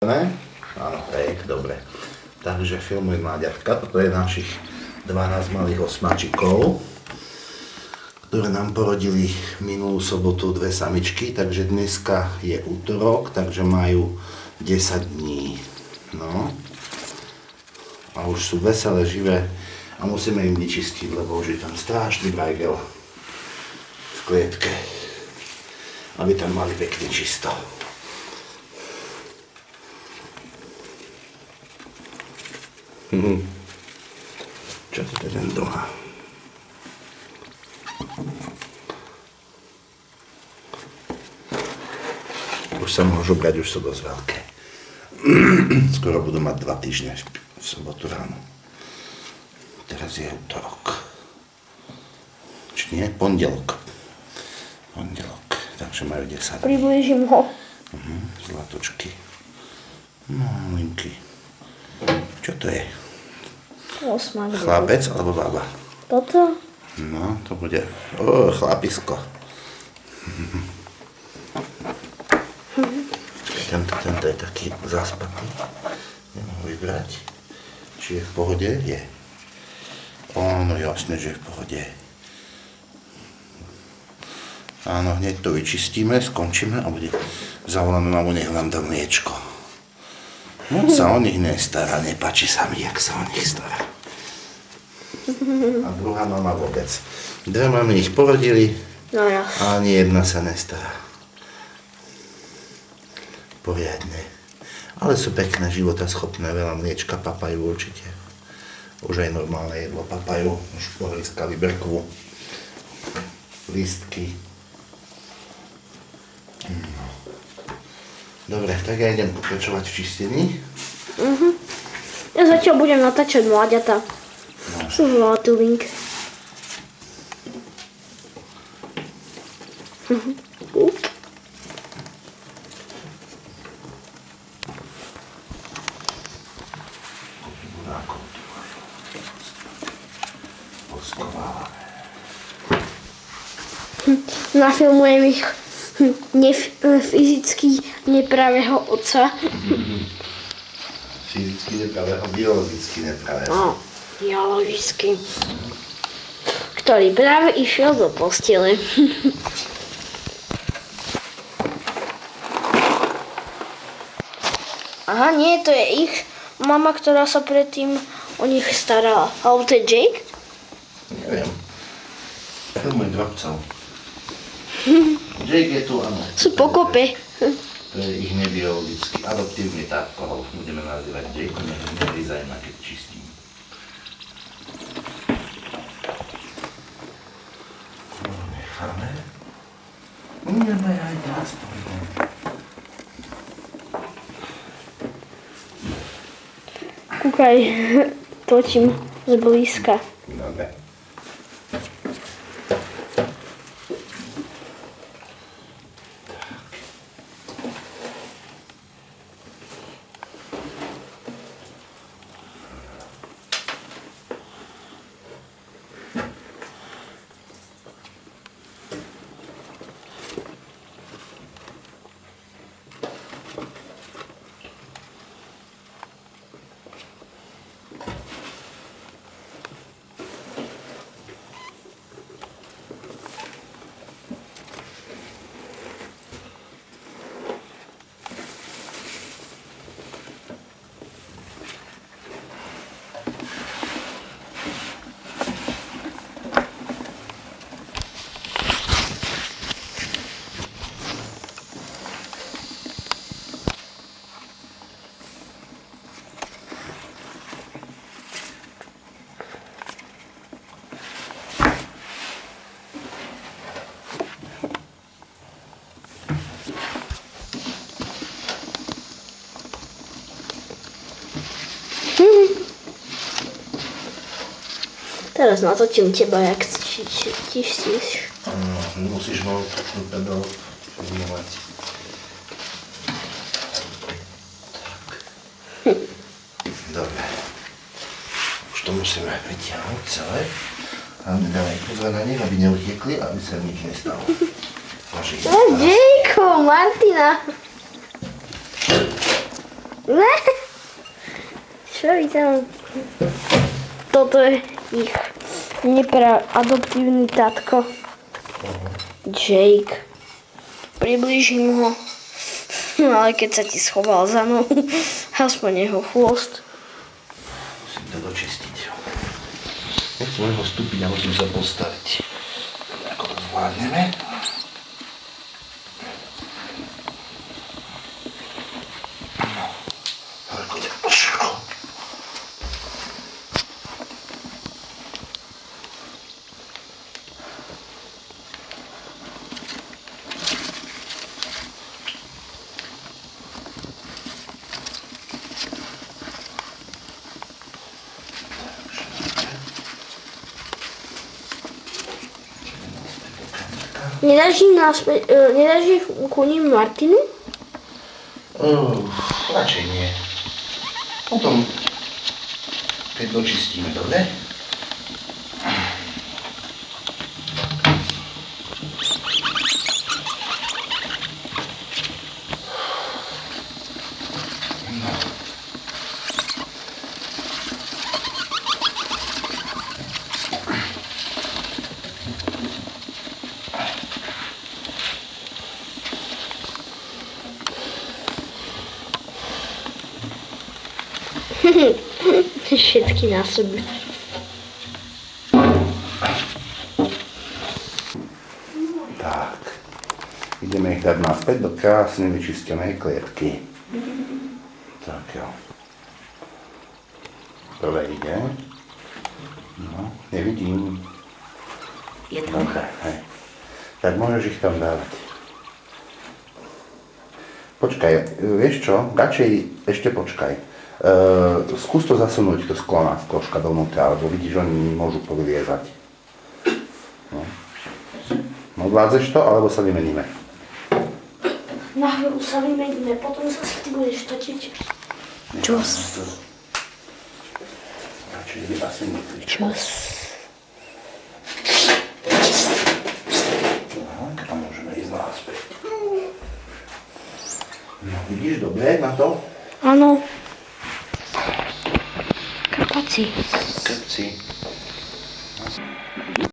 Ne? Áno, hej, dobre. Takže filmuj mláďatka, toto je našich 12 malých osmačikov, ktoré nám porodili minulú sobotu 2 samičky, takže dneska je útorok, takže majú 10 dní. No. A už sú veselé, živé a musíme im vyčistiť, lebo už je tam strašný brajgel v klietke, aby tam mali pekne čisto. Čo to je ten doma? Už sa môžu brať, už sú dosť veľké. Skoro budú mať 2 týždne v sobotu ráno. Teraz je útorok. Či nie? Pondelok. Takže majú 10. Priblížim ho. Zlatočky. Malinky. Čo to je? Osmák. Chlapec alebo baba? Toto? No, to bude... chlapisko. Tento je taký zaspatý. Nemohu vybrať. Či je v pohode? Je. No jasne, že je v pohode. Áno, hneď to vyčistíme, skončíme a bude zavoláme mamu, nech nám dá mliečko. Moc sa o nich nestará, nepáči sa mi, jak sa o nich stará. A druhá mama vôbec. 2 mamy ich porodili No ja. a ani jedna sa nestará. Poriadne. Ale sú pekné, životaschopné, veľa mliečka papajú určite. Už aj normálne jedlo papajú, už pohľiskali brkvu, lístky. Dobre, tak ja idem pokračovať v čistení. Ja zatiaľ budem natáčať mláďata. Sú zlatulink. Nafilmujem ich fyzicky nepravého otca. Fyzicky nepravého, biologicky nepravého. No, biologicky. Ktorý práve išiel do postele. Aha, nie, to je ich mama, ktorá sa predtým o nich starala. Alebo to je Jake? Neviem. Filmuj drobcov. Jake je tu, áno. Sú pokope. To je ich nebiologický adoptívny tátko, ho budeme nazývať Jake, nevyzajme, keď čistím. Necháme. Ideme aj teraz povedem. Kúkaj, točím zblízka. Dobre. Teraz natočím teba, jak čistíš. Musíš mal takú pedál filmovať. Tak. Dobre. Už to musíme vytiahnuť celé. Hlavne dávaj pozor na nich, aby neutiekli, aby sa nič nestalo. Jejko, Martina. Ne? Čo vy tam? Toto je ich adoptívny tatko. Jake. Priblížim ho. No ale keď sa ti schoval za nohu, aspoň jeho chvost. Musím to dočistiť. Nechcem ho vstúpiť a musím sa postaviť. Ako to zvládneme? No, horko ťažko. Nedáš ich ku ním Martinu? Radšej nie. Potom, keď dočistíme, dobre? Všetky na sebe. Tak. Ideme ich dať naspäť do krásne vyčistenej klietky. Tak jo. Prvé ide. No, nevidím. Dobre, hej. Tak môžeš ich tam dávať. Počkaj, vieš čo? Radšej ešte počkaj. Skús to zasunúť do sklona troška dovnútra, alebo vidíš, oni môžu povyliezať. No, vládzeš to, alebo sa vymeníme? Na chvíľu sa vymeníme, potom zase ty budeš točiť. Čus. Radšej asi nechci. Čus. Tak, a môžeme ísť naspäť. No, vidíš dobre na to? Áno. Krpaci. Krpci.